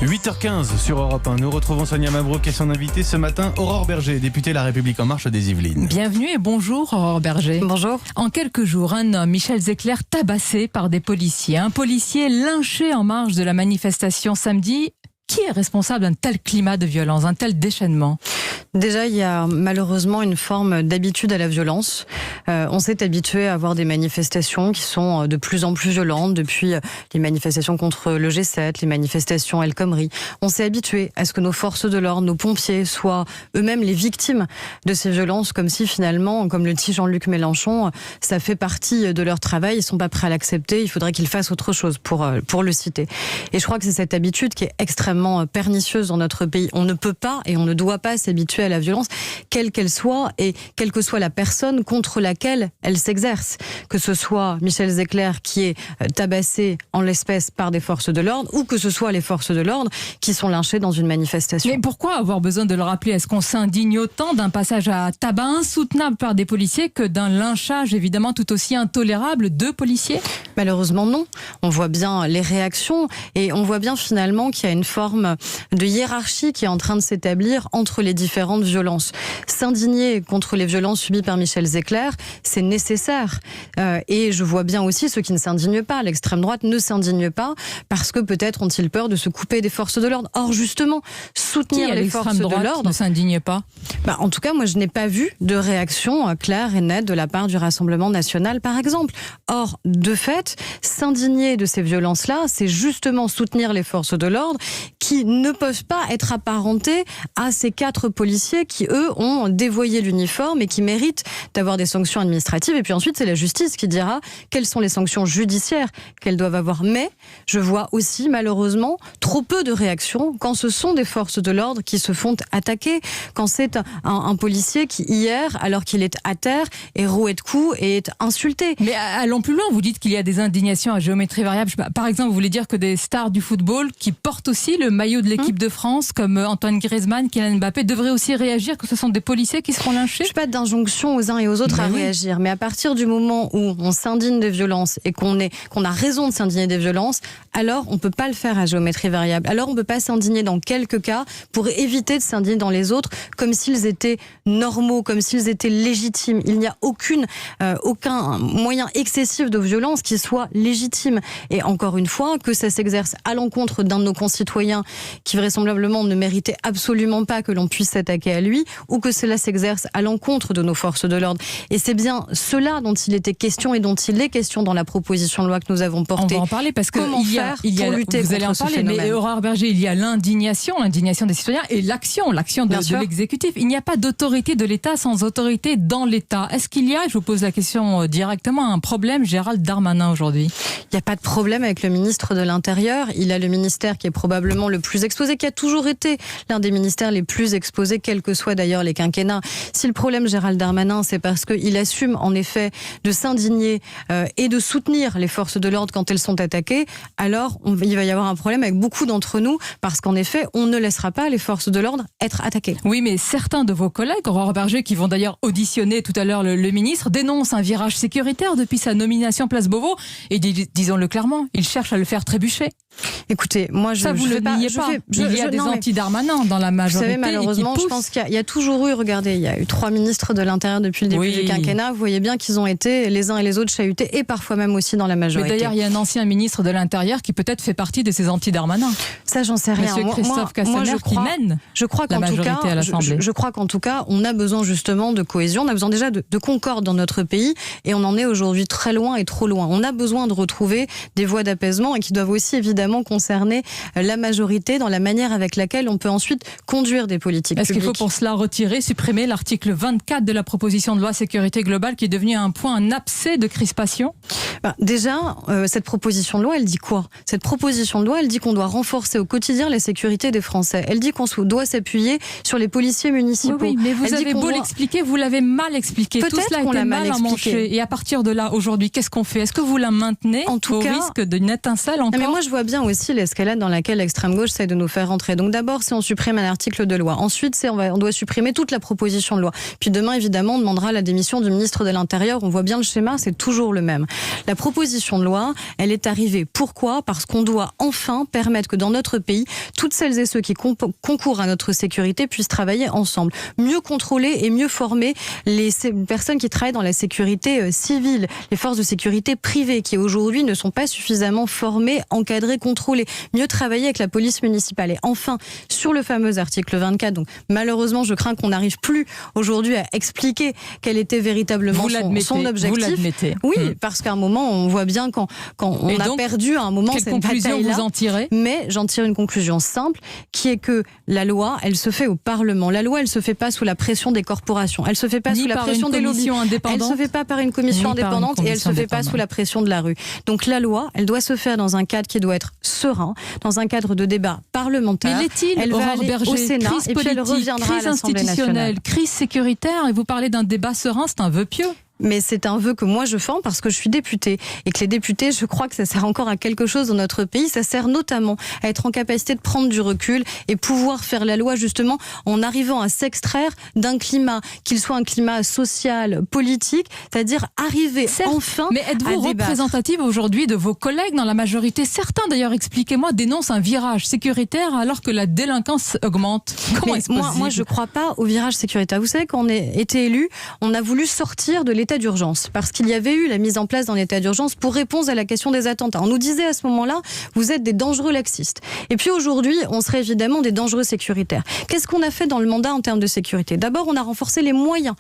8h15 sur Europe 1. Nous retrouvons Sonia Mabrouk et son invitée ce matin, Aurore Berger, députée La République En Marche des Yvelines. Bienvenue et bonjour Aurore Berger. Bonjour. En quelques jours, un homme, Michel Zecler, tabassé par des policiers. Un policier lynché en marge de la manifestation samedi. Qui est responsable d'un tel climat de violence, un tel déchaînement ? Déjà, il y a malheureusement une forme d'habitude à la violence. On s'est habitué à avoir des manifestations qui sont de plus en plus violentes depuis les manifestations contre le G7, les manifestations El Khomri. On s'est habitué à ce que nos forces de l'ordre, nos pompiers soient eux-mêmes les victimes de ces violences, comme si finalement, comme le dit Jean-Luc Mélenchon, ça fait partie de leur travail, ils sont pas prêts à l'accepter, il faudrait qu'ils fassent autre chose pour le citer. Et je crois que c'est cette habitude qui est extrêmement pernicieuse dans notre pays. On ne peut pas et on ne doit pas s'habituer à la violence, quelle qu'elle soit et quelle que soit la personne contre laquelle elle s'exerce. Que ce soit Michel Zecler qui est tabassé en l'espèce par des forces de l'ordre ou que ce soit les forces de l'ordre qui sont lynchées dans une manifestation. Mais pourquoi avoir besoin de le rappeler ? Est-ce qu'on s'indigne autant d'un passage à tabac insoutenable par des policiers que d'un lynchage évidemment tout aussi intolérable de policiers ? Malheureusement non. On voit bien les réactions et on voit bien finalement qu'il y a une forme de hiérarchie qui est en train de s'établir entre les différentes violences. S'indigner contre les violences subies par Michel Zecler, c'est nécessaire. Et je vois bien aussi ceux qui ne s'indignent pas. L'extrême droite ne s'indigne pas parce que peut-être ont-ils peur de se couper des forces de l'ordre. Or justement, soutenir les forces de l'ordre ne s'indigne pas. En tout cas, moi je n'ai pas vu de réaction claire et nette de la part du Rassemblement national par exemple. Or, de fait, s'indigner de ces violences-là, c'est justement soutenir les forces de l'ordre qui ne peuvent pas être apparentés à ces 4 policiers qui, eux, ont dévoyé l'uniforme et qui méritent d'avoir des sanctions administratives. Et puis ensuite, c'est la justice qui dira quelles sont les sanctions judiciaires qu'elles doivent avoir. Mais je vois aussi, malheureusement, trop peu de réactions quand ce sont des forces de l'ordre qui se font attaquer, quand c'est un policier qui, hier, alors qu'il est à terre, est roué de coups et est insulté. Mais allons plus loin, vous dites qu'il y a des indignations à géométrie variable. Par exemple, vous voulez dire que des stars du football qui portent aussi le maillot de l'équipe de France, comme Antoine Griezmann, Kylian Mbappé, devraient aussi réagir, que ce sont des policiers qui seront lynchés ? Je ne fais pas d'injonction aux uns et aux autres à réagir, mais à partir du moment où on s'indigne des violences et qu'on a raison de s'indigner des violences, alors on ne peut pas le faire à géométrie variable. Alors on ne peut pas s'indigner dans quelques cas pour éviter de s'indigner dans les autres, comme s'ils étaient normaux, comme s'ils étaient légitimes. Il n'y a aucun moyen excessif de violence qui soit légitime. Et encore une fois, que ça s'exerce à l'encontre d'un de nos concitoyens qui vraisemblablement ne méritait absolument pas que l'on puisse s'attaquer à lui, ou que cela s'exerce à l'encontre de nos forces de l'ordre. Et c'est bien cela dont il était question et dont il est question dans la proposition de loi que nous avons portée. On va en parler parce que comment faire pour lutter contre ce phénomène. Mais Aurore Berger, il y a l'indignation des citoyens et l'action de l'exécutif. Il n'y a pas d'autorité de l'État sans autorité dans l'État. Est-ce qu'il y a, je vous pose la question directement, un problème Gérald Darmanin aujourd'hui ? Il n'y a pas de problème avec le ministre de l'Intérieur. Il a le ministère qui est probablement le plus exposé, qui a toujours été l'un des ministères les plus exposés, quels que soient d'ailleurs les quinquennats. Si le problème Gérald Darmanin, c'est parce qu'il assume en effet de s'indigner et de soutenir les forces de l'ordre quand elles sont attaquées, alors il va y avoir un problème avec beaucoup d'entre nous, parce qu'en effet, on ne laissera pas les forces de l'ordre être attaquées. Oui, mais certains de vos collègues, Aurore Berger, qui vont d'ailleurs auditionner tout à l'heure le ministre, dénoncent un virage sécuritaire depuis sa nomination Place Beauvau, et disons-le clairement, il cherche à le faire trébucher. Écoutez, moi je... Ça, vous le niez pas. Il y a des anti-Darmanin dans la majorité. Vous savez, malheureusement, je pense qu'il y a toujours eu, regardez, il y a eu 3 ministres de l'Intérieur depuis le début du quinquennat. Vous voyez bien qu'ils ont été les uns et les autres chahutés, et parfois même aussi dans la majorité. Mais d'ailleurs, il y a un ancien ministre de l'Intérieur qui peut-être fait partie de ces anti-Darmanin. Ça, j'en sais rien. Monsieur Christophe Castaner, qui mène la majorité à l'Assemblée. Je crois qu'en tout cas, on a besoin justement de cohésion, on a besoin déjà de concorde dans notre pays, et on en est aujourd'hui très loin et trop loin. On a besoin de retrouver des voies d'apaisement et qui doivent aussi évidemment concerner la majorité dans la manière avec laquelle on peut ensuite conduire des politiques publiques. Est-ce qu'il faut pour cela supprimer l'article 24 de la proposition de loi sécurité globale qui est devenu un abcès de crispation ? Déjà, cette proposition de loi, elle dit quoi ? Cette proposition de loi, elle dit qu'on doit renforcer au quotidien la sécurité des Français. Elle dit qu'on doit s'appuyer sur les policiers municipaux. Oui, mais vous avez beau l'expliquer, vous l'avez mal expliqué. Tout cela a été mal emmanché. Et à partir de là, aujourd'hui, qu'est-ce qu'on fait ? Est-ce que vous la maintenez au risque d'une étincelle encore ? Mais moi, je vois bien aussi l'escalade dans laquelle l'extrême gauche essaie de nous faire rentrer. Donc d'abord, c'est on supprime un article de loi. Ensuite, c'est on doit supprimer toute la proposition de loi. Puis demain, évidemment, on demandera la démission du ministre de l'Intérieur. On voit bien le schéma, c'est toujours le même. La proposition de loi, elle est arrivée. Pourquoi ? Parce qu'on doit enfin permettre que dans notre pays, toutes celles et ceux qui concourent à notre sécurité puissent travailler ensemble. Mieux contrôler et mieux former les personnes qui travaillent dans la sécurité civile, les forces de sécurité privées qui aujourd'hui ne sont pas suffisamment formées, encadrées, contrôlées. Mieux travailler avec la police municipale. Et enfin, sur le fameux article 24, donc malheureusement, je crains qu'on n'arrive plus aujourd'hui à expliquer quel était véritablement son objectif. Vous l'admettez. Oui, parce qu'à un moment, on voit bien quand on a perdu à un moment cette bataille-là. Quelle conclusion vous en tirez ? Mais j'en tire une conclusion simple, qui est que la loi, elle se fait au Parlement. La loi, elle se fait pas sous la pression des corporations. Elle se fait pas sous la pression des lobbies. Elle se fait pas par une commission indépendante et elle se fait pas sous la pression de la rue. Donc la loi, elle doit se faire dans un cadre qui doit être serein, dans un cadre de débat parlementaire. Mais l'est-il, elle va aller au Sénat crise et puis elle politique, reviendra crise à l'Assemblée nationale. Crise sécuritaire, et vous parlez d'un débat serein, c'est un vœu pieux. Mais c'est un vœu que moi je forme parce que je suis députée et que les députés, je crois que ça sert encore à quelque chose dans notre pays. Ça sert notamment à être en capacité de prendre du recul et pouvoir faire la loi justement en arrivant à s'extraire d'un climat, qu'il soit un climat social, politique, c'est-à-dire arriver enfin mais êtes-vous représentative aujourd'hui de vos collègues dans la majorité ? Certains d'ailleurs, expliquez-moi, dénoncent un virage sécuritaire alors que la délinquance augmente. Comment est-ce possible ? Moi je crois pas au virage sécuritaire. Vous savez, quand on a été élu, on a voulu sortir de l'état d'urgence, parce qu'il y avait eu la mise en place dans l'état d'urgence pour répondre à la question des attentats. On nous disait à ce moment-là, vous êtes des dangereux laxistes. Et puis aujourd'hui, on serait évidemment des dangereux sécuritaires. Qu'est-ce qu'on a fait dans le mandat en termes de sécurité ? D'abord, on a renforcé les moyens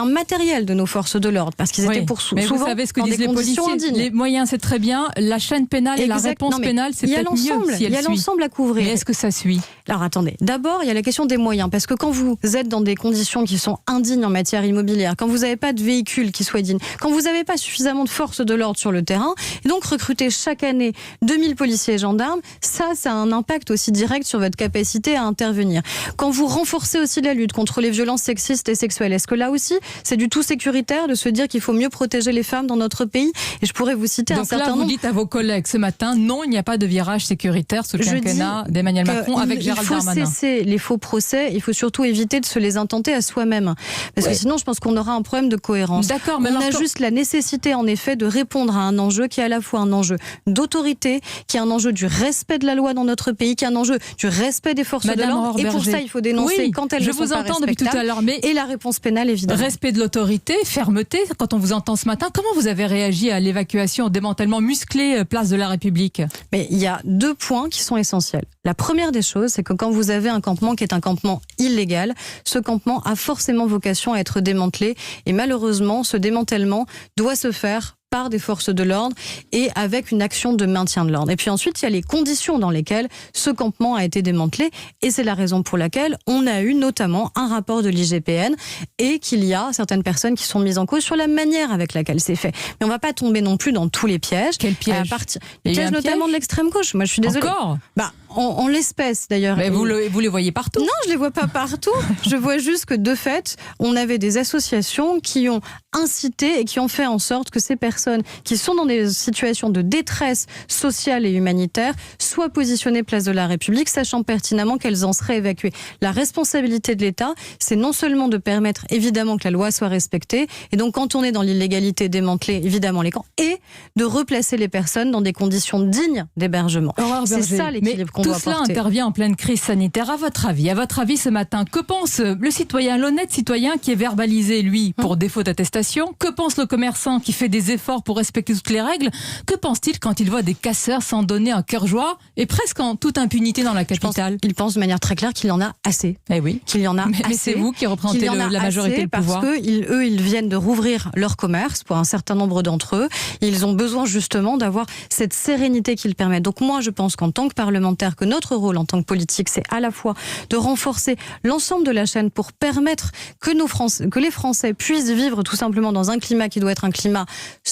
matériels de nos forces de l'ordre, parce qu'ils étaient souvent vous savez ce que dans disent des les conditions policiers. indignes. Les moyens, c'est très bien. La chaîne pénale et la réponse pénale, c'est peut-être mieux si elle suit. Il y a l'ensemble à couvrir. Mais est-ce que ça suit ? Alors attendez, d'abord, il y a la question des moyens, parce que quand vous êtes dans des conditions qui sont indignes en matière immobilière, quand vous n'avez pas de véhicule qui soit digne, quand vous n'avez pas suffisamment de forces de l'ordre sur le terrain, et donc recruter chaque année 2000 policiers et gendarmes, ça a un impact aussi direct sur votre capacité à intervenir. Quand vous renforcez aussi la lutte contre les violences sexistes et sexuelles, est-ce que là aussi, c'est du tout sécuritaire de se dire qu'il faut mieux protéger les femmes dans notre pays ? Et je pourrais vous citer un certain nombre... Donc là, vous dites à vos collègues ce matin, non, il n'y a pas de virage sécuritaire sous le quinquennat d'Emmanuel Macron avec Gérald Darmanin. Il faut cesser les faux procès, il faut surtout éviter de se les intenter à soi-même. Parce que sinon, je pense qu'on aura un problème de cohérence. D'accord, mais on a juste la nécessité, en effet, de répondre à un enjeu qui est à la fois un enjeu d'autorité, qui est un enjeu du respect de la loi dans notre pays, qui est un enjeu du respect des forces de l'ordre. Et pour ça, il faut dénoncer quand elles ne sont pas respectables. Je vous entends depuis tout à l'heure, mais... Et la réponse pénale, évidemment. Respect de l'autorité, fermeté. Quand on vous entend ce matin, comment vous avez réagi à l'évacuation, au démantèlement musclé place de la République ? Mais il y a 2 points qui sont essentiels. La première des choses, c'est que quand vous avez un campement qui est un campement illégal, ce campement a forcément vocation à être démantelé. Et malheureusement, ce démantèlement doit se faire par des forces de l'ordre et avec une action de maintien de l'ordre. Et puis ensuite, il y a les conditions dans lesquelles ce campement a été démantelé, et c'est la raison pour laquelle on a eu notamment un rapport de l'IGPN et qu'il y a certaines personnes qui sont mises en cause sur la manière avec laquelle c'est fait. Mais on ne va pas tomber non plus dans tous les pièges. Quel piège ? Les pièges notamment de l'extrême gauche. Moi, je suis désolée. Encore ? En l'espèce d'ailleurs. Mais vous les voyez partout ? Non, je les vois pas partout. Je vois juste que de fait, on avait des associations qui ont incité et qui ont fait en sorte que ces personnes qui sont dans des situations de détresse sociale et humanitaire soient positionnées place de la République, sachant pertinemment qu'elles en seraient évacuées. La responsabilité de l'État, c'est non seulement de permettre évidemment que la loi soit respectée, et donc quand on est dans l'illégalité, démanteler évidemment les camps, et de replacer les personnes dans des conditions dignes d'hébergement. C'est ça l'équilibre qu'on doit porter. Tout cela intervient en pleine crise sanitaire. À votre avis ce matin, que pense le citoyen, l'honnête citoyen qui est verbalisé, lui, pour défaut d'attestation ? Que pense le commerçant qui fait des efforts pour respecter toutes les règles ? Que pense-t-il quand il voit des casseurs s'en donner un cœur joie et presque en toute impunité dans la capitale ? Il pense de manière très claire qu'il y en a assez. Eh oui. Qu'il y en a assez. Mais c'est vous qui représentez la majorité, le pouvoir. Parce qu'eux, ils viennent de rouvrir leur commerce pour un certain nombre d'entre eux. Ils ont besoin justement d'avoir cette sérénité qu'ils permettent. Donc moi, je pense qu'en tant que parlementaire, que notre rôle en tant que politique, c'est à la fois de renforcer l'ensemble de la chaîne pour permettre que les Français puissent vivre tout simplement dans un climat qui doit être un climat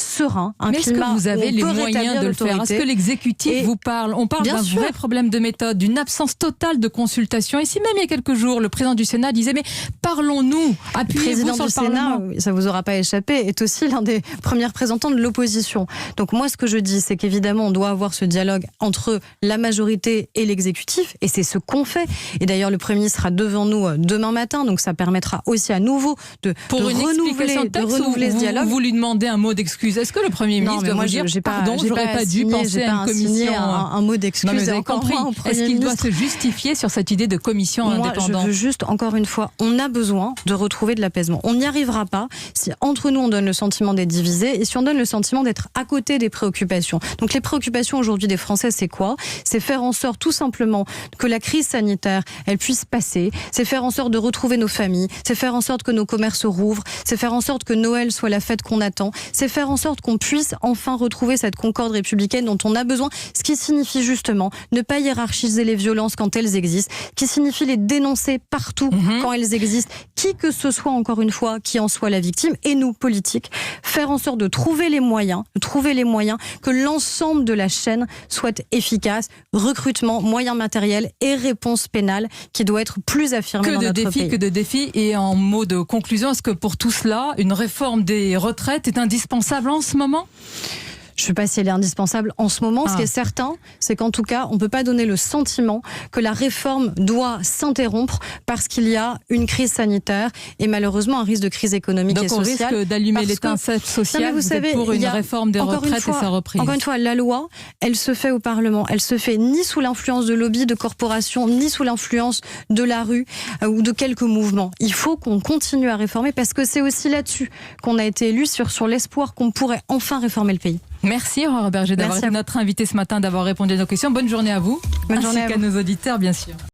serein, un Mais est-ce climat que vous avez où on les peut moyens rétablir de le faire? Est-ce l'autorité. que l'exécutif vous parle? On parle Bien d'un sûr. vrai problème de méthode, d'une absence totale de consultation. Ici même il y a quelques jours, le président du Sénat disait mais parlons-nous, Le appuyez-vous président sur du le Parlement. Sénat, ça vous aura pas échappé, est aussi l'un des premiers représentants de l'opposition. Donc moi, ce que je dis, c'est qu'évidemment, on doit avoir ce dialogue entre la majorité et l'exécutif, et c'est ce qu'on fait. Et d'ailleurs, le Premier ministre sera devant nous demain matin, donc ça permettra aussi à nouveau de Pour une explication de texte, renouveler ce dialogue. vous lui demandez un mot d'excuse. Est-ce que le Premier Non, ministre mais doit moi, vous dire j'ai pardon, j'aurais pas dû penser à une commission un mot d'excuse. Non, mais vous avez encore compris. moins au Premier Est-ce qu'il doit ministre. se justifier sur cette idée de commission Moi, indépendante? je veux juste, encore une fois, on a besoin de retrouver de l'apaisement. On n'y arrivera pas si entre nous on donne le sentiment d'être divisés et si on donne le sentiment d'être à côté des préoccupations. Donc les préoccupations aujourd'hui des Français, c'est quoi? C'est faire en sorte tout simplement que la crise sanitaire, elle puisse passer. C'est faire en sorte de retrouver nos familles. C'est faire en sorte que nos commerces rouvrent. C'est faire en sorte que Noël soit la fête qu'on attend. C'est faire en sorte qu'on puisse enfin retrouver cette concorde républicaine dont on a besoin, ce qui signifie justement ne pas hiérarchiser les violences quand elles existent, qui signifie les dénoncer partout quand elles existent, qui que ce soit, encore une fois, qui en soit la victime, et nous, politiques, faire en sorte de trouver les moyens que l'ensemble de la chaîne soit efficace, recrutement, moyens matériels et réponse pénale qui doit être plus affirmée dans notre pays. Que de défis. Et en mot de conclusion, est-ce que pour tout cela, une réforme des retraites est indispensable en ce moment? Je ne sais pas si elle est indispensable en ce moment. Ce qui est certain, c'est qu'en tout cas, on ne peut pas donner le sentiment que la réforme doit s'interrompre parce qu'il y a une crise sanitaire et malheureusement un risque de crise économique et sociale. Donc on risque d'allumer l'étincelle sociale. Vous êtes pour une réforme des retraites et sa reprise. Encore une fois, la loi, elle se fait au Parlement. Elle se fait ni sous l'influence de lobbies, de corporations, ni sous l'influence de la rue ou de quelques mouvements. Il faut qu'on continue à réformer parce que c'est aussi là-dessus qu'on a été élu sur l'espoir qu'on pourrait enfin réformer le pays. Merci Aurore Berger d'avoir été notre invitée ce matin, d'avoir répondu à nos questions. Bonne journée à vous, Bonne journée ainsi à qu'à vous. nos auditeurs bien sûr.